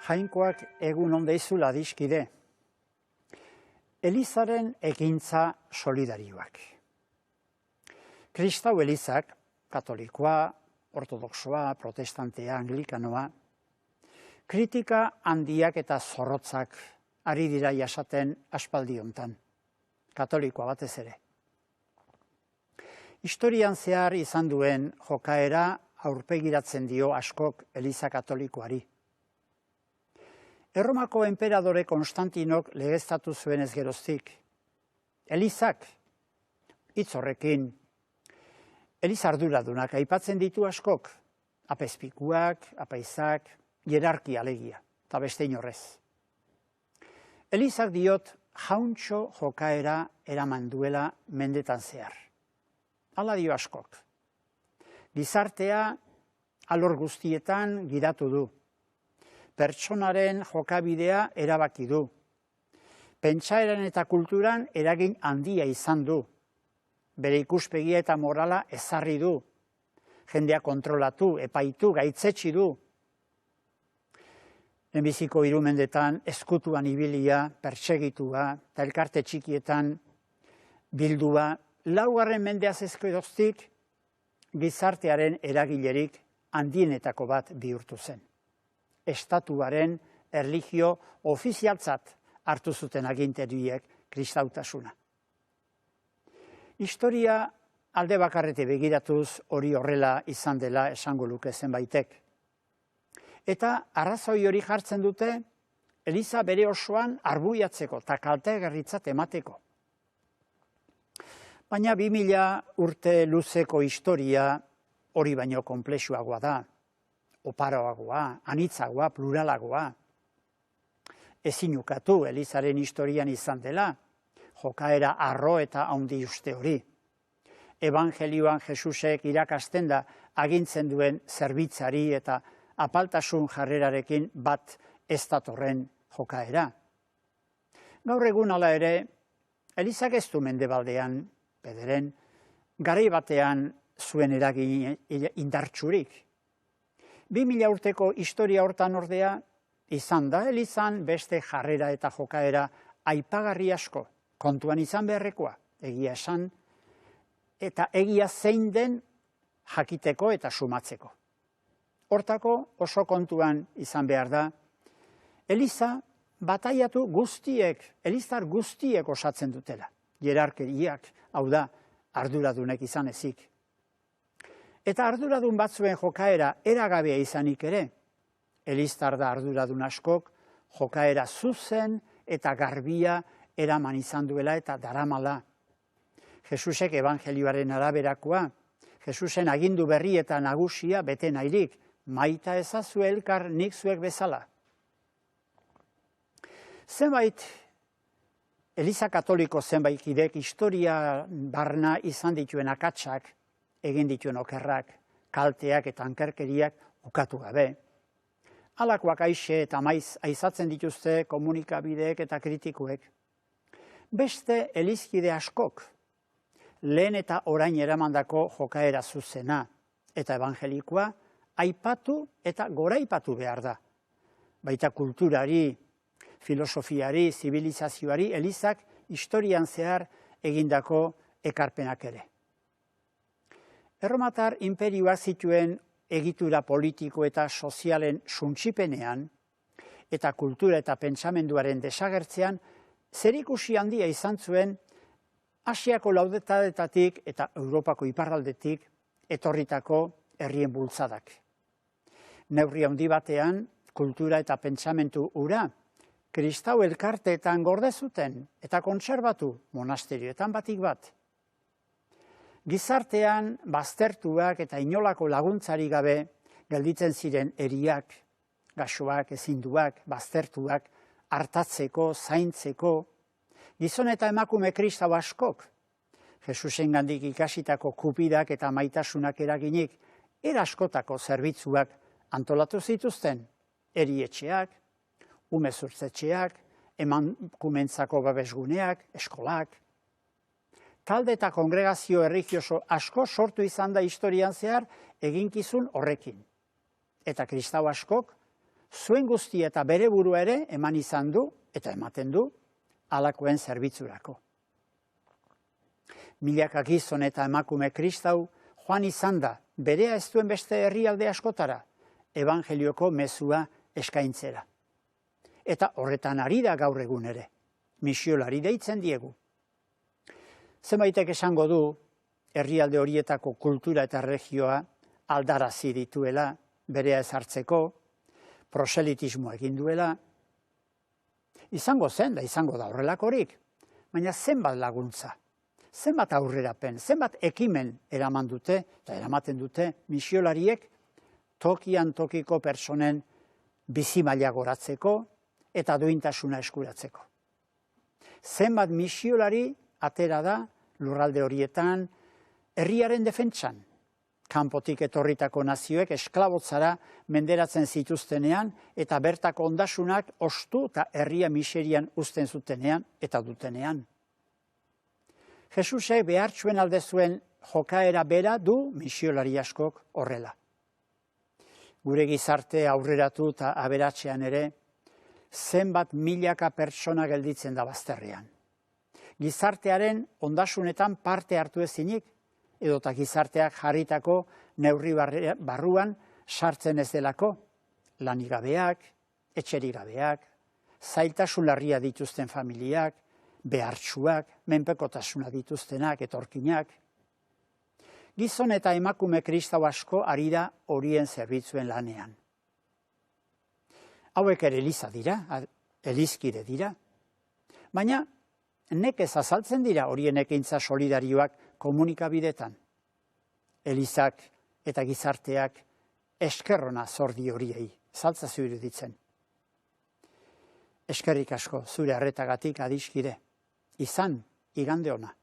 Jainkoak egun on deizula adiskide. Elizaren ekintza solidarioak. Kristau elizak, katolikoa, ortodoxoa, protestantea, anglikanoa, kritika handiak eta zorrotzak ari dira jasaten aspaldi hontan, katolikoa batez ere. Historian zehar izan duen jokaera aurpegiratzen dio askok Eliza katolikoari. Erromako enperadore Konstantinok legeztatu zuenez geroztik. Elizak, hitz horrekin, Eliza arduradunak aipatzen ditu askok, apezpikuak, apaizak, hierarkia alegia, eta beste inorrez. Elizak diot jauntxo jokaera eraman duela mendetan zehar. Hala dio askok. Gizartea alor guztietan gidatu du. Pertsonaren jokabidea erabaki du. Pentsaeran eta kulturan eragin handia izan du. Bere ikuspegia eta morala ezarri du. Jendea kontrolatu, epaitu, gaitzetsi du. Lehenbiziko 3 mendetan ezkutuan ibilia, pertsegitua, eta elkarte txikietan bildua, 4. mendeaz ezkeroztik gizartearen eragilerik handienetako bat bihurtu zen. Estatuaren erlijio ofizialtzat hartu zuten agintariek kristautasuna. Historia alde bakarrete begiratuz hori horrela izan dela esango luke zenbaitek. Eta arrazoi hori jartzen dute Eliza bere osoan arbuiatzeko eta kaltegarritzat emateko. Baina 2000 urte luzeko historia hori baino konplexuagoa da. Oparoagoa, anitzagoa, pluralagoa. Ezin ukatu Elizaren historian izan dela, jokaera arro eta handi uste hori. Evangelioan Jesusek irakasten da agintzen duen zerbitzari eta apaltasun jarrerarekin bat ez datorren jokaera. Gaur egun hala ere, Elizak ez du mendebaldean, bederen, garai batean zuen eragin indartsurik. 2000 urteko historia hortan ordea, izan da Elizan beste jarrera eta jokaera aipagarri asko, kontuan izan beharrekoa, egia esan, eta egia zein den jakiteko eta sumatzeko. Hortako oso kontuan izan behar da, Eliza bataiatu guztiek, Elizar guztiek osatzen dutela, hierarkiak, hau da, arduradunek izan ezik. Eta arduradun batzuen jokaera eragabea izanik ere, Eliztar da arduradun askok jokaera zuzen eta garbia eraman izan duela eta daramala. Jesusek evangelioaren araberakoa, Jesusen agindu berri eta nagusia bete nahirik, maita ezazu elkar nik zuek bezala. Zenbait, Eliza katoliko zenbait kidek historia barna izan dituen akatsak, egin dituen okerrak, kalteak eta ankerkeriak ukatu gabe. Halakoak aixe eta maiz aizatzen dituzte komunikabideek eta kritikuek. Beste elizkide askok, lehen eta orain eramandako jokaera zuzena eta evangelikoa aipatu eta goraipatu behar da. Baita kulturari, filosofiari, zibilizazioari, Elizak historian zehar egindako ekarpenak ere. Erromatar inperioak zituen egitura politiko eta sozialen suntsipenean eta kultura eta pentsamenduaren desagertzean zerikusi handia izan zuen Asiako laudetadetatik eta Europako iparraldetik etorritako herrien bultzadak. Neurri handi batean kultura eta pentsamendu hura kristau elkarteetan gorde zuten eta kontserbatu monasterioetan batik bat. Gizartean baztertuak eta inolako laguntzari gabe gelditzen ziren eriak, gaxoak, ezinduak, baztertuak, hartatzeko, zaintzeko, gizon eta emakume kristau askok, Jesusengandik ikasitako kupidak eta maitasunak eraginik, askotako zerbitzuak antolatu zituzten, erietxeak, umezurtzetxeak, emakumentzako babesguneak, eskolak. Talde eta kongregazio erlijioso asko sortu izan da historian zehar eginkizun horrekin. Eta kristau askok zuen guztia eta bere burua ere eman izan du eta ematen du halakoen zerbitzurako. Milaka gizon eta emakume kristau joan izan da berea ez duen beste herrialde askotara evangelioko mezua eskaintzera. Eta horretan ari da gaur egun ere, misiolari deitzen diegu. Zenbaitek esango du, herrialde horietako kultura eta erregioa aldarazi dituela, berea ezartzeko, proselitismo egin duela. Izango zen da izango da horrelakorik, baina zenbat laguntza, zenbat aurrerapen, zenbat ekimen eraman dute eta eramaten dute misiolariek tokian tokiko personen bizimaila goratzeko eta duintasuna eskuratzeko. Zenbat misiolari atera da lurralde horietan herriaren defentsan. Kanpotik etorritako nazioek esklabotzara menderatzen zituztenean eta bertako ondasunak ostu eta herria miserian uzten zutenean eta dutenean. Jesusek behartsuen alde zuen jokaera bera du misiolari askok horrela. Gure gizarte aurreratu eta aberatsean ere, zenbat milaka pertsona gelditzen da bazterrean. Gizartearen ondasunetan parte hartu ezinik, edota gizarteak jarritako neurri barruan sartzen ez delako, lanik gabeak, etxerik gabeak, zailtasun larria dituzten familiak, behartsuak, menpekotasuna dituztenak, etorkinak. Gizon eta emakume kristau asko ari da horien zerbitzuen lanean. Hauek ere eliza dira, elizkide dira, baina nekez azaltzen dira horien ekintza solidarioak komunikabidetan. Elizak eta gizarteak eskerrona zordi horiei, zaltzazu iruditzen. Eskerrik asko zure arretagatik adiskide, izan igande ona.